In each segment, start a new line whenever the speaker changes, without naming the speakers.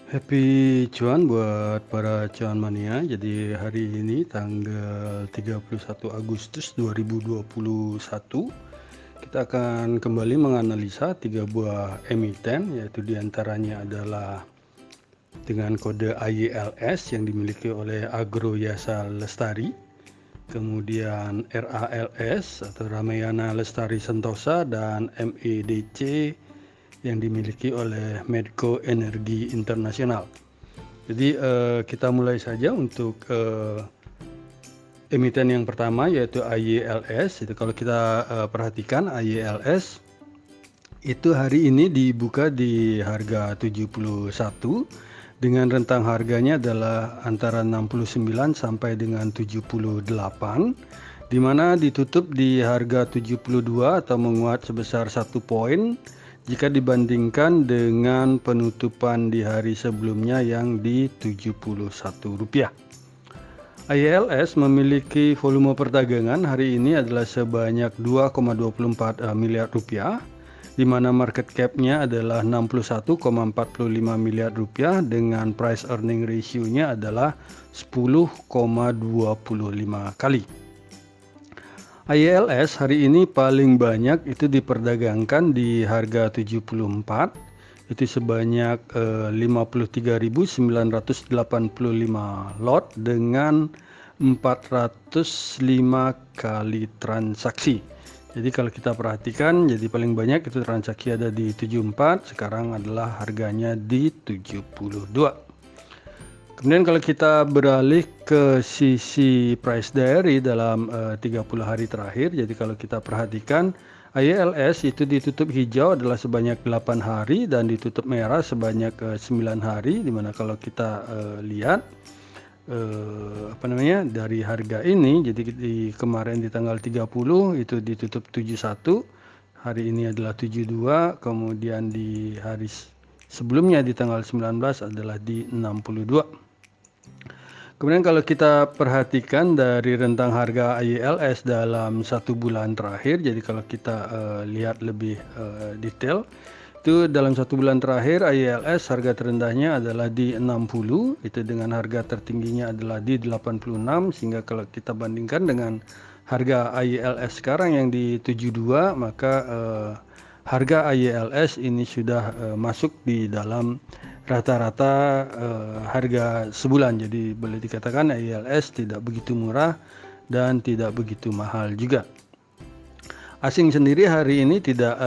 Happy cuan buat para cuan mania. Jadi hari ini tanggal 31 Agustus 2021 kita akan kembali menganalisa 3 buah emiten, yaitu diantaranya adalah dengan kode AYLS yang dimiliki oleh Agro Yasa Lestari, kemudian RALS atau Ramayana Lestari Sentosa, dan MEDC yang dimiliki oleh Medco Energi Internasional. Jadi kita mulai saja untuk emiten yang pertama, yaitu AYLS. Itu kalau kita perhatikan AYLS itu hari ini dibuka di harga 71 dengan rentang harganya adalah antara 69 sampai dengan 78, di mana ditutup di harga 72 atau menguat sebesar 1 poin jika dibandingkan dengan penutupan di hari sebelumnya yang di Rp71. AYLS memiliki volume perdagangan hari ini adalah sebanyak 2,24 miliar rupiah, di mana market cap-nya adalah 61,45 miliar rupiah dengan price earning ratio-nya adalah 10,25 kali. AYLS hari ini paling banyak itu diperdagangkan di harga 74, itu sebanyak 53.985 lot dengan 405 kali transaksi. Jadi kalau kita perhatikan, jadi paling banyak itu transaksi ada di 74, sekarang adalah harganya di 72. Kemudian kalau kita beralih ke sisi price diary dalam 30 hari terakhir, jadi kalau kita perhatikan AYLS itu ditutup hijau adalah sebanyak 8 hari dan ditutup merah sebanyak 9 hari, dimana kalau kita lihat dari harga ini, jadi kemarin di tanggal 30 itu ditutup 71, hari ini adalah 72, kemudian di hari sebelumnya di tanggal 19 adalah di 62. Kemudian kalau kita perhatikan dari rentang harga AYLS dalam 1 bulan terakhir, jadi kalau kita lihat lebih detail, itu dalam 1 bulan terakhir AYLS harga terendahnya adalah di 60, itu dengan harga tertingginya adalah di 86, sehingga kalau kita bandingkan dengan harga AYLS sekarang yang di 72, maka harga AYLS ini sudah masuk di dalam rata-rata harga sebulan. Jadi boleh dikatakan AYLS tidak begitu murah dan tidak begitu mahal juga. Asing sendiri hari ini tidak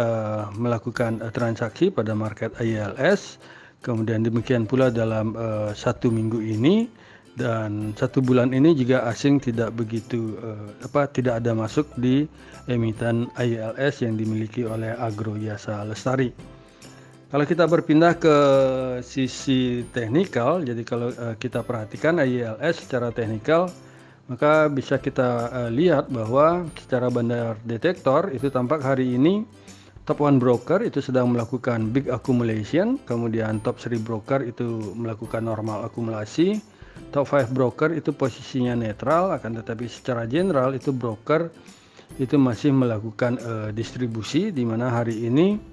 melakukan transaksi pada market AYLS. Kemudian demikian pula dalam 1 minggu ini, dan 1 bulan ini juga asing tidak begitu tidak ada masuk di emiten AYLS yang dimiliki oleh Agro Yasa Lestari. Kalau kita berpindah ke sisi teknikal, jadi kalau kita perhatikan AYLS secara teknikal, maka bisa kita lihat bahwa secara bandar detektor itu tampak hari ini top 1 broker itu sedang melakukan big accumulation, kemudian top 3 broker itu melakukan normal akumulasi, top 5 broker itu posisinya netral, akan tetapi secara general itu broker itu masih melakukan distribusi, di mana hari ini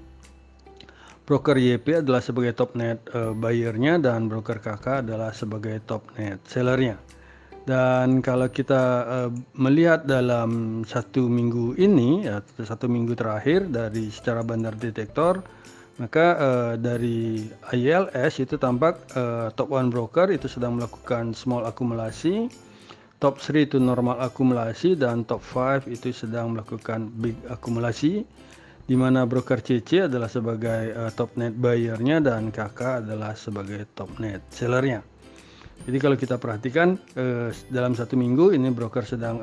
broker YP adalah sebagai top net buyer-nya dan broker KK adalah sebagai top net seller-nya. Dan kalau kita melihat dalam 1 minggu ini, ya 1 minggu terakhir dari secara bandar detektor, maka dari AYLS itu tampak top 1 broker itu sedang melakukan small akumulasi, top 3 itu normal akumulasi, dan top 5 itu sedang melakukan big akumulasi, di mana broker CC adalah sebagai top net buyer-nya dan KK adalah sebagai top net seller-nya. Jadi kalau kita perhatikan dalam 1 minggu ini broker sedang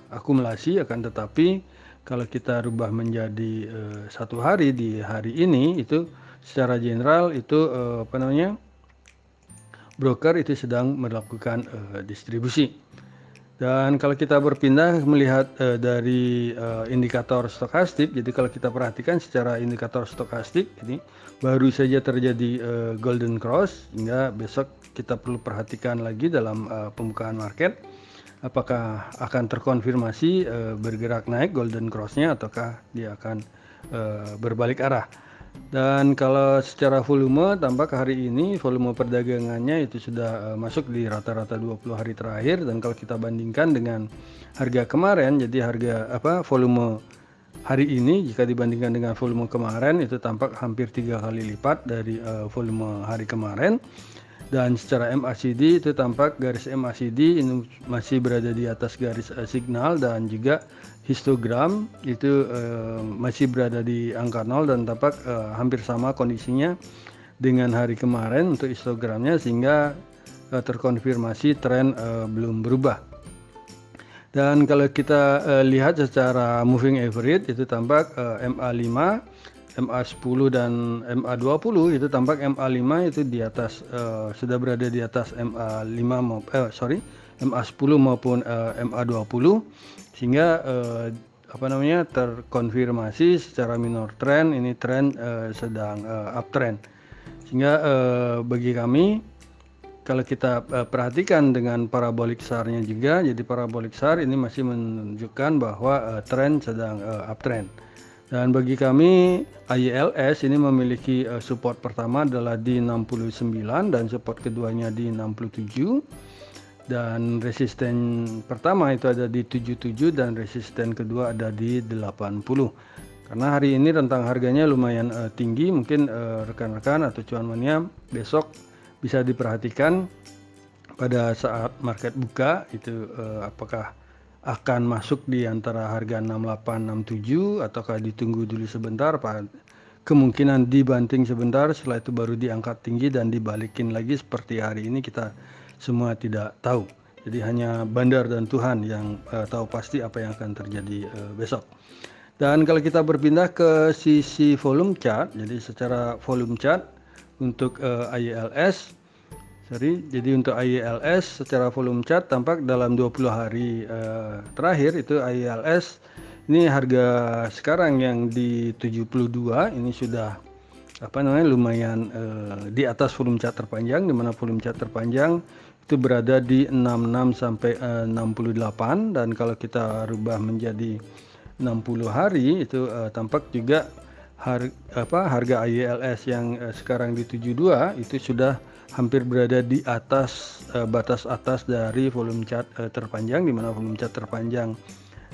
akumulasi, akan tetapi kalau kita rubah menjadi 1 hari di hari ini, itu secara general itu broker itu sedang melakukan distribusi. Dan kalau kita berpindah melihat dari indikator stokastik, jadi kalau kita perhatikan secara indikator stokastik ini baru saja terjadi golden cross, hingga besok kita perlu perhatikan lagi dalam pembukaan market apakah akan terkonfirmasi bergerak naik golden cross-nya ataukah dia akan berbalik arah. Dan kalau secara volume, tampak hari ini volume perdagangannya itu sudah masuk di rata-rata 20 hari terakhir. Dan kalau kita bandingkan dengan harga kemarin, jadi harga volume hari ini jika dibandingkan dengan volume kemarin itu tampak hampir 3 kali lipat dari volume hari kemarin. Dan secara MACD itu tampak garis MACD ini masih berada di atas garis signal, dan juga histogram itu masih berada di angka 0 dan tampak hampir sama kondisinya dengan hari kemarin untuk histogramnya, sehingga terkonfirmasi tren belum berubah. Dan kalau kita lihat secara moving average itu tampak MA5, MA10 dan MA20 itu tampak MA5 itu di atas sudah berada di atas MA10 maupun MA20, sehingga terkonfirmasi secara minor trend ini tren sedang uptrend. Sehingga bagi kami kalau kita perhatikan dengan parabolik SAR-nya juga, jadi parabolik SAR ini masih menunjukkan bahwa tren sedang uptrend. Dan bagi kami IELS ini memiliki support pertama adalah di 69 dan support keduanya di 67, dan resisten pertama itu ada di 77 dan resisten kedua ada di 80. Karena hari ini rentang harganya lumayan tinggi, mungkin rekan-rekan atau cuan mania besok bisa diperhatikan pada saat market buka itu apakah akan masuk di antara harga 6867 ataukah ditunggu dulu sebentar, kemungkinan dibanting sebentar setelah itu baru diangkat tinggi dan dibalikin lagi seperti hari ini, kita semua tidak tahu. Jadi hanya bandar dan Tuhan yang tahu pasti apa yang akan terjadi besok. Dan kalau kita berpindah ke sisi volume chart, jadi secara volume chart untuk IELS, jadi untuk IELS secara volume chart tampak dalam 20 hari terakhir itu IELS ini harga sekarang yang di 72 ini sudah lumayan di atas volume chart terpanjang, di mana volume chart terpanjang itu berada di 66 sampai 68, dan kalau kita rubah menjadi 60 hari itu tampak juga harga IELS yang sekarang di 72 itu sudah hampir berada di atas batas atas dari volume chart terpanjang, di mana volume chart terpanjang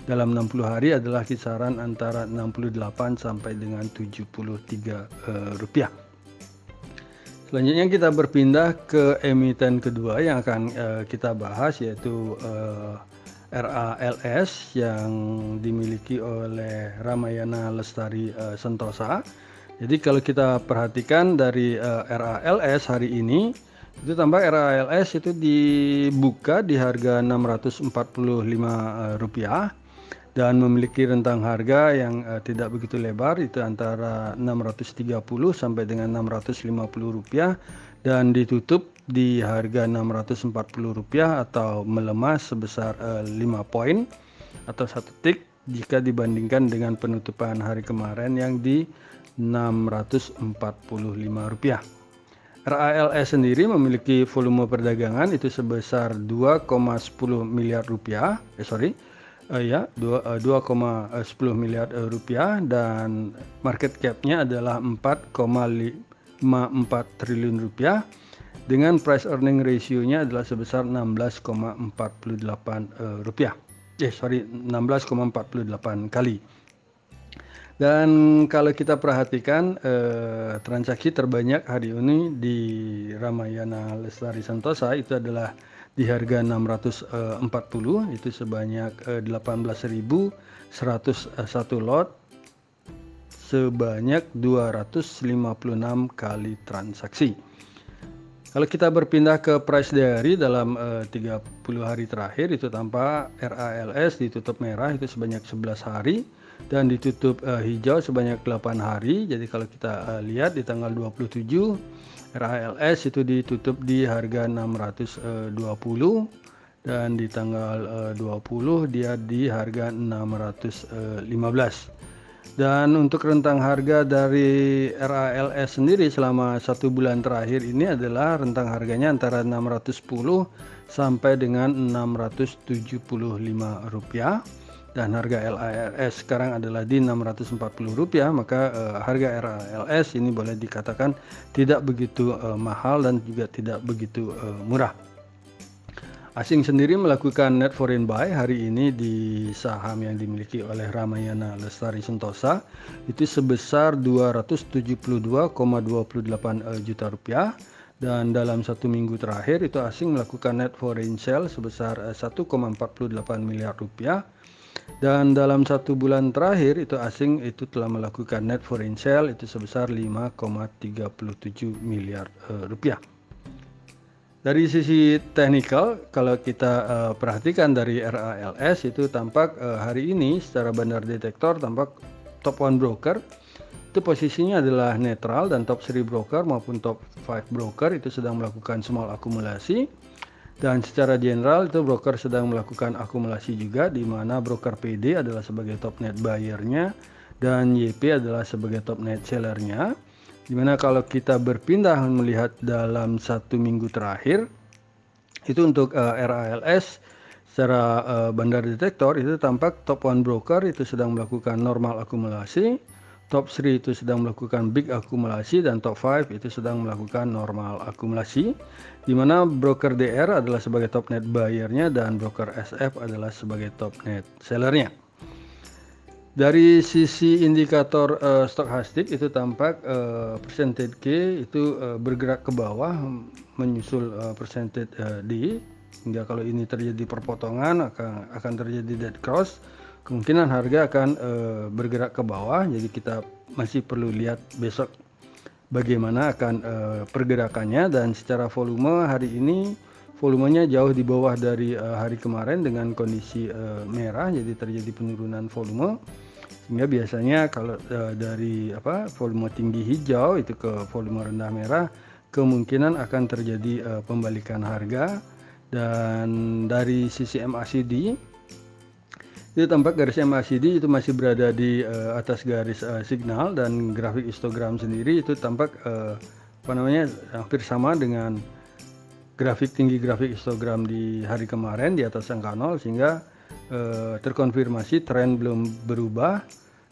dalam 60 hari adalah kisaran antara 68 sampai dengan 73 rupiah. Selanjutnya kita berpindah ke emiten kedua yang akan kita bahas, yaitu RALS yang dimiliki oleh Ramayana Lestari Sentosa. Jadi kalau kita perhatikan dari RALS hari ini, itu tampak RALS itu dibuka di harga Rp645 dan memiliki rentang harga yang tidak begitu lebar, itu antara 630 sampai dengan Rp650, dan ditutup di harga Rp640 atau melemah sebesar 5 poin atau 1 tick jika dibandingkan dengan penutupan hari kemarin yang di Rp645. RALS sendiri memiliki volume perdagangan itu sebesar 2,10 miliar rupiah, 2,10 miliar rupiah, dan market cap-nya adalah 4,54 triliun rupiah, dengan price earning ratio-nya adalah sebesar 16,48 rupiah. 16,48 kali. Dan kalau kita perhatikan transaksi terbanyak hari ini di Ramayana Lestari Sentosa itu adalah di harga 640, itu sebanyak 18.101 lot sebanyak 256 kali transaksi. Kalau kita berpindah ke price diary dalam 30 hari terakhir, itu tampak RALS ditutup merah itu sebanyak 11 hari dan ditutup hijau sebanyak 8 hari. Jadi kalau kita lihat di tanggal 27 RALS itu ditutup di harga 620 dan di tanggal 20 dia di harga 615. Dan untuk rentang harga dari RALS sendiri selama 1 bulan terakhir ini adalah rentang harganya antara 610 sampai dengan 675 rupiah. dan harga LALS sekarang adalah di Rp640, maka harga RALS ini boleh dikatakan tidak begitu mahal dan juga tidak begitu murah. Asing sendiri melakukan net foreign buy hari ini di saham yang dimiliki oleh Ramayana Lestari Sentosa itu sebesar Rp272,28 juta, dan dalam 1 minggu terakhir itu asing melakukan net foreign sale sebesar Rp1,48 miliar, dan dalam 1 bulan terakhir itu asing itu telah melakukan net foreign sale itu sebesar Rp5,37 miliar. Dari sisi teknikal, kalau kita perhatikan dari RALS itu tampak hari ini secara bandar detektor tampak top 1 broker itu posisinya adalah netral, dan top 3 broker maupun top 5 broker itu sedang melakukan small akumulasi, dan secara general itu broker sedang melakukan akumulasi juga, di mana broker PD adalah sebagai top net buyer-nya dan YP adalah sebagai top net seller-nya. Dimana kalau kita berpindah melihat dalam 1 minggu terakhir itu untuk RALS secara bandar detektor itu tampak top 1 broker itu sedang melakukan normal akumulasi, top 3 itu sedang melakukan big akumulasi, dan top 5 itu sedang melakukan normal akumulasi, di mana broker DR adalah sebagai top net buyer-nya dan broker SF adalah sebagai top net seller-nya. Dari sisi indikator stokastik itu tampak percentage K itu bergerak ke bawah menyusul percentage D, hingga kalau ini terjadi perpotongan akan terjadi dead cross, kemungkinan harga akan bergerak ke bawah. Jadi kita masih perlu lihat besok bagaimana akan pergerakannya, dan secara volume hari ini volumenya jauh di bawah dari hari kemarin dengan kondisi merah, jadi terjadi penurunan volume, sehingga biasanya kalau dari volume tinggi hijau itu ke volume rendah merah kemungkinan akan terjadi pembalikan harga. Dan dari sisi MACD itu tampak garis MACD itu masih berada di atas garis signal, dan grafik histogram sendiri itu tampak hampir sama dengan grafik tinggi grafik histogram di hari kemarin di atas angka 0, sehingga terkonfirmasi tren belum berubah.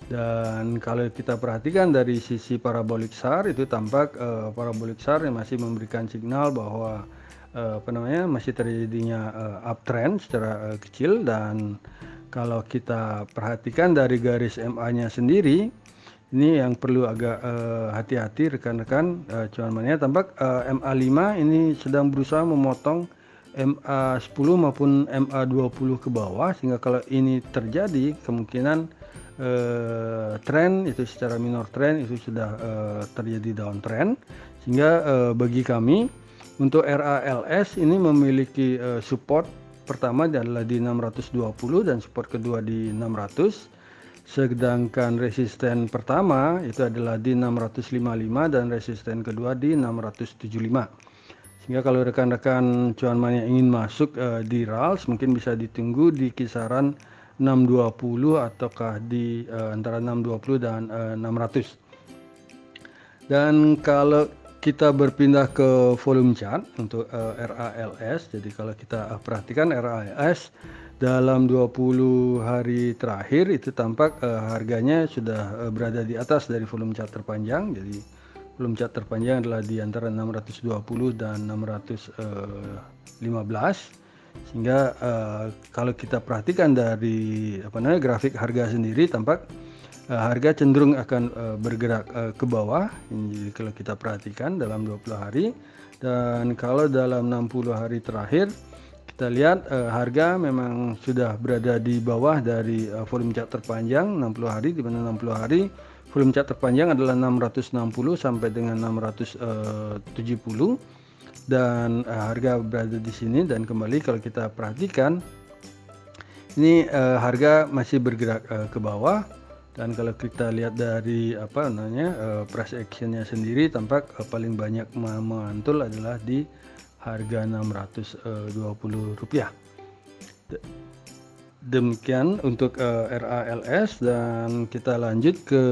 Dan kalau kita perhatikan dari sisi parabolik SAR itu tampak parabolik SAR yang masih memberikan signal bahwa masih terjadinya uptrend secara kecil. Dan kalau kita perhatikan dari garis MA-nya sendiri, ini yang perlu agak hati-hati rekan-rekan cuanmannya, tampak MA5 ini sedang berusaha memotong MA10 maupun MA20 ke bawah, sehingga kalau ini terjadi kemungkinan tren itu secara minor trend itu sudah terjadi downtrend, sehingga bagi kami untuk RALS ini memiliki support pertama adalah di 620 dan support kedua di 600, sedangkan resisten pertama itu adalah di 655 dan resisten kedua di 675. Sehingga kalau rekan-rekan cuanman yang ingin masuk di RALS mungkin bisa ditunggu di kisaran 620 ataukah di antara 620 dan 600. Dan kalau kita berpindah ke volume chart untuk RALS, jadi kalau kita perhatikan RALS dalam 20 hari terakhir itu tampak harganya sudah berada di atas dari volume chart terpanjang. Jadi volume chart terpanjang adalah di antara 620 dan 615. Sehingga kalau kita perhatikan dari grafik harga sendiri tampak harga cenderung akan bergerak ke bawah. Jadi kalau kita perhatikan dalam 20 hari, dan kalau dalam 60 hari terakhir kita lihat harga memang sudah berada di bawah dari volume chart terpanjang 60 hari, di mana 60 hari volume chart terpanjang adalah 660 sampai dengan 670. Dan harga berada di sini, dan kembali kalau kita perhatikan ini harga masih bergerak ke bawah. Dan kalau kita lihat dari price actionnya sendiri tampak paling banyak memantul adalah di harga Rp620. Demikian untuk RALS, dan kita lanjut ke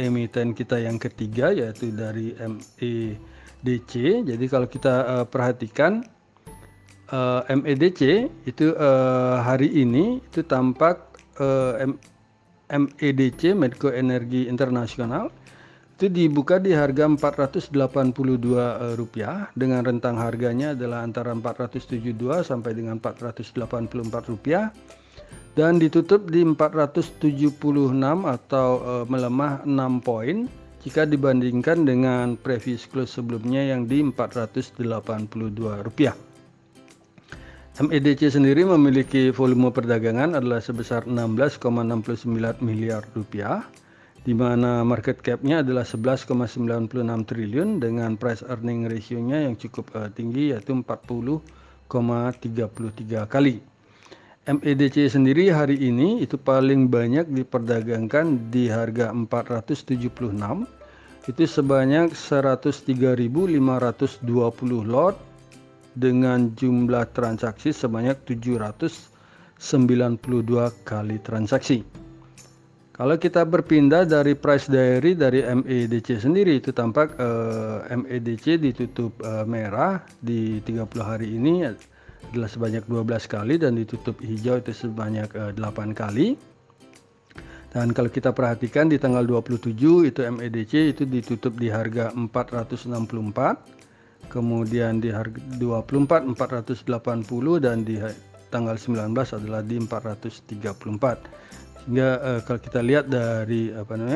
emiten kita yang ketiga yaitu dari MEDC. Jadi kalau kita perhatikan MEDC itu hari ini itu tampak MEDC Medco Energi Internasional itu dibuka di harga Rp482 dengan rentang harganya adalah antara Rp472 sampai dengan Rp484 dan ditutup di 476 atau melemah 6 poin jika dibandingkan dengan previous close sebelumnya yang di Rp482. MEDC sendiri memiliki volume perdagangan adalah sebesar 16,69 miliar rupiah, di mana market cap-nya adalah 11,96 triliun dengan price earning ratio-nya yang cukup tinggi yaitu 40,33 kali. MEDC sendiri hari ini itu paling banyak diperdagangkan di harga 476, itu sebanyak 103.520 lot dengan jumlah transaksi sebanyak 792 kali transaksi. Kalau kita berpindah dari price diary dari MEDC sendiri itu tampak MEDC ditutup merah di 30 hari ini adalah sebanyak 12 kali dan ditutup hijau itu sebanyak 8 kali. Dan kalau kita perhatikan di tanggal 27 itu MEDC itu ditutup di harga 464. Kemudian di harga 24 480 dan di tanggal 19 adalah di 434. Sehingga kalau kita lihat dari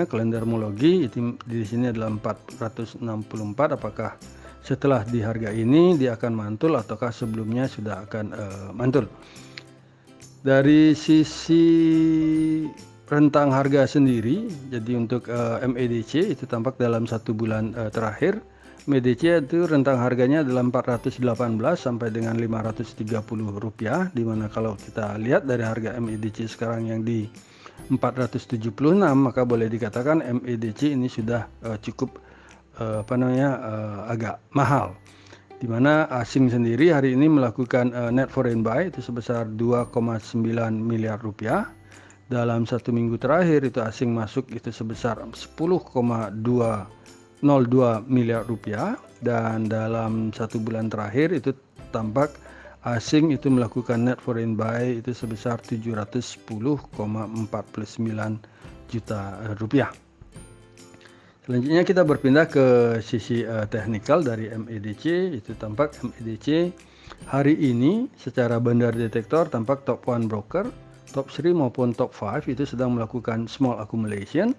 kalendermologi itu di sini adalah 464, apakah setelah di harga ini dia akan mantul ataukah sebelumnya sudah akan mantul. Dari sisi rentang harga sendiri, jadi untuk MEDC itu tampak dalam 1 bulan terakhir MEDC itu rentang harganya adalah 418 sampai dengan Rp530, di mana kalau kita lihat dari harga MEDC sekarang yang di 476, maka boleh dikatakan MEDC ini sudah cukup agak mahal. Di mana asing sendiri hari ini melakukan net foreign buy itu sebesar 2,9 miliar rupiah. Dalam 1 minggu terakhir itu asing masuk itu sebesar 10,02 miliar rupiah, dan dalam 1 bulan terakhir itu tampak asing itu melakukan net foreign buy itu sebesar 710,49 juta rupiah. Selanjutnya kita berpindah ke sisi teknikal dari MEDC. Itu tampak MEDC hari ini secara bandar detektor tampak top 1 broker, top 3 maupun top 5 itu sedang melakukan small accumulation,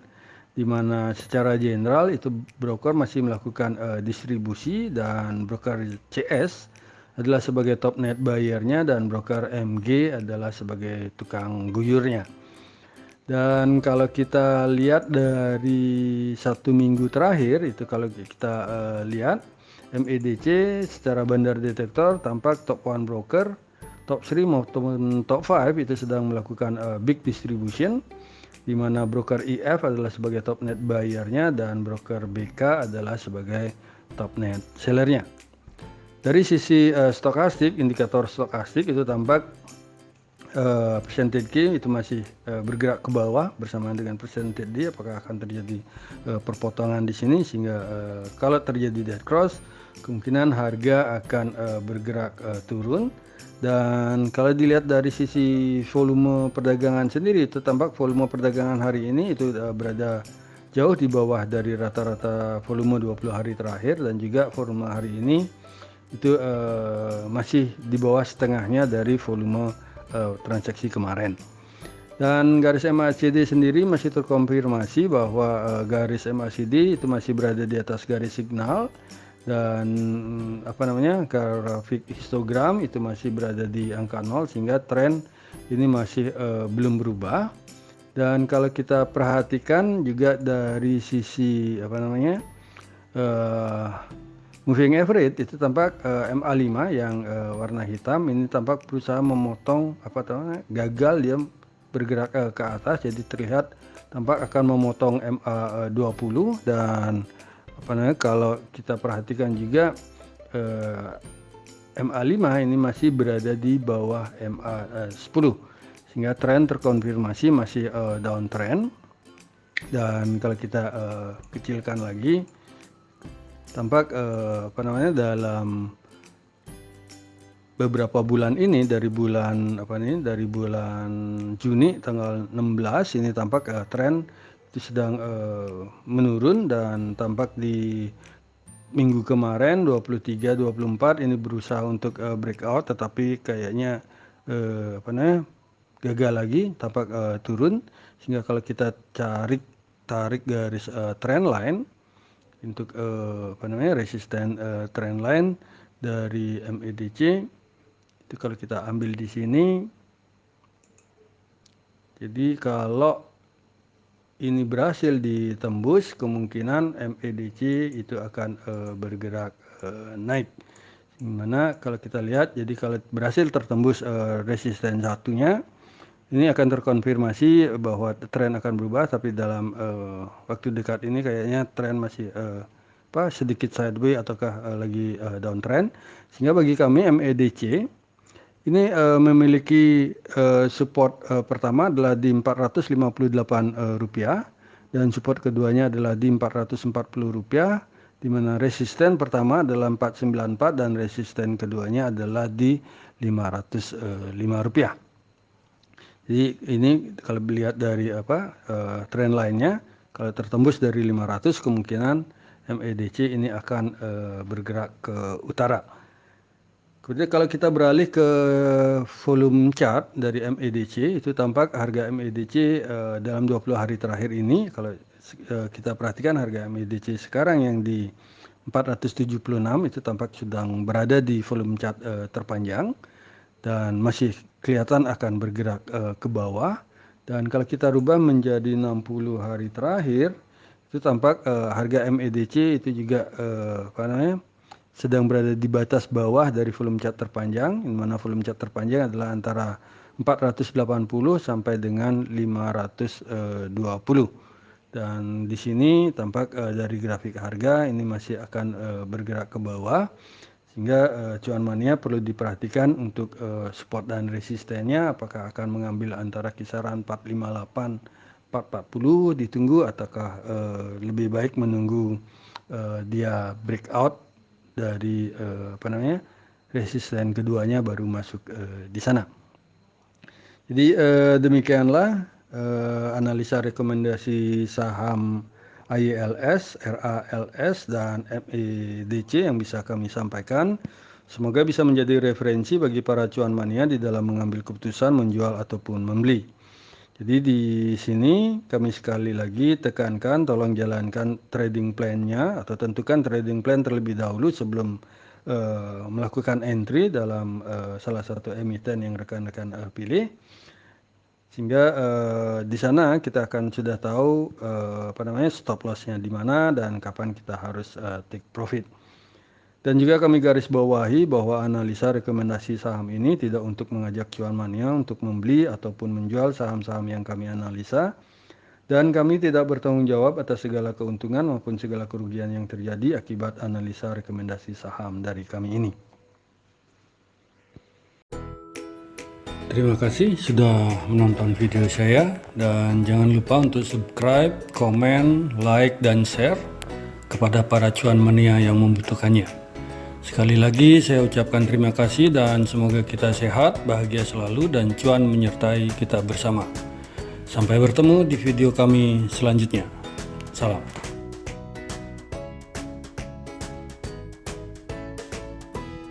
di mana secara general itu broker masih melakukan distribusi dan broker CS adalah sebagai top net buyer-nya dan broker MG adalah sebagai tukang guyurnya. Dan kalau kita lihat dari 1 minggu terakhir itu kalau kita lihat MEDC secara bandar detektor tampak top 1 broker, top 3 maupun top 5 itu sedang melakukan big distribution, di mana broker IF adalah sebagai top net buyer-nya dan broker BK adalah sebagai top net seller-nya. Dari sisi stokastik, indikator stokastik itu tampak percentage K itu masih bergerak ke bawah bersamaan dengan percentage D. Apakah akan terjadi perpotongan di sini sehingga kalau terjadi dead cross kemungkinan harga akan bergerak turun. Dan kalau dilihat dari sisi volume perdagangan sendiri itu tampak volume perdagangan hari ini itu berada jauh di bawah dari rata-rata volume 20 hari terakhir, dan juga volume hari ini itu masih di bawah setengahnya dari volume transaksi kemarin. Dan garis MACD sendiri masih terkonfirmasi bahwa garis MACD itu masih berada di atas garis signal, dan grafik histogram itu masih berada di angka 0 sehingga tren ini masih belum berubah. Dan kalau kita perhatikan juga dari sisi moving average itu tampak MA5 yang warna hitam ini tampak berusaha memotong gagal dia bergerak ke atas, jadi terlihat tampak akan memotong MA20. Dan kalau kita perhatikan juga MA5 ini masih berada di bawah MA10 sehingga tren terkonfirmasi masih downtrend. Dan kalau kita kecilkan lagi tampak dalam beberapa bulan ini dari bulan dari bulan Juni tanggal 16 ini tampak tren itu sedang menurun, dan tampak di minggu kemarin 23 24 ini berusaha untuk breakout, tetapi kayaknya gagal lagi, tampak turun. Sehingga kalau kita tarik garis trend line untuk resisten trend line dari MEDC, itu kalau kita ambil di sini, jadi kalau ini berhasil ditembus, kemungkinan MEDC itu akan bergerak naik. Dimana kalau kita lihat, jadi kalau berhasil tertembus resisten satunya, ini akan terkonfirmasi bahwa tren akan berubah, tapi dalam waktu dekat ini kayaknya tren masih sedikit sideways ataukah lagi downtrend. Sehingga bagi kami MEDC ini memiliki support pertama adalah di 458 rupiah, dan support keduanya adalah di 440 rupiah, di mana resisten pertama adalah 494 dan resisten keduanya adalah di 505 rupiah. Jadi ini kalau dilihat dari tren lainnya, kalau tertembus dari 500 kemungkinan MEDC ini akan bergerak ke utara. Kemudian kalau kita beralih ke volume chart dari MEDC, itu tampak harga MEDC dalam 20 hari terakhir ini, kalau kita perhatikan harga MEDC sekarang yang di 476 itu tampak sedang berada di volume chart terpanjang, dan masih kelihatan akan bergerak ke bawah. Dan kalau kita rubah menjadi 60 hari terakhir, itu tampak harga MEDC itu juga sedang berada di batas bawah dari volume chart terpanjang, di mana volume chart terpanjang adalah antara 480 sampai dengan 520. Dan di sini tampak dari grafik harga ini masih akan bergerak ke bawah, sehingga cuan mania perlu diperhatikan untuk support dan resistennya, apakah akan mengambil antara kisaran 458 440 ditunggu, ataukah lebih baik menunggu dia breakout dari resisten keduanya baru masuk di sana. Jadi demikianlah analisa rekomendasi saham IELS, RALS, dan MEDC yang bisa kami sampaikan. Semoga bisa menjadi referensi bagi para cuan mania di dalam mengambil keputusan menjual ataupun membeli. Jadi di sini kami sekali lagi tekankan, tolong jalankan trading plan-nya, atau tentukan trading plan terlebih dahulu sebelum melakukan entry dalam salah satu emiten yang rekan-rekan pilih. Sehingga di sana kita akan sudah tahu stop loss-nya di mana dan kapan kita harus take profit. Dan juga kami garis bawahi bahwa analisa rekomendasi saham ini tidak untuk mengajak cuan mania untuk membeli ataupun menjual saham-saham yang kami analisa, dan kami tidak bertanggung jawab atas segala keuntungan maupun segala kerugian yang terjadi akibat analisa rekomendasi saham dari kami ini. Terima kasih sudah menonton video saya, dan jangan lupa untuk subscribe, komen, like, dan share kepada para cuan mania yang membutuhkannya. Sekali lagi saya ucapkan terima kasih, dan semoga kita sehat, bahagia selalu, dan cuan menyertai kita bersama. Sampai bertemu di video kami selanjutnya. Salam.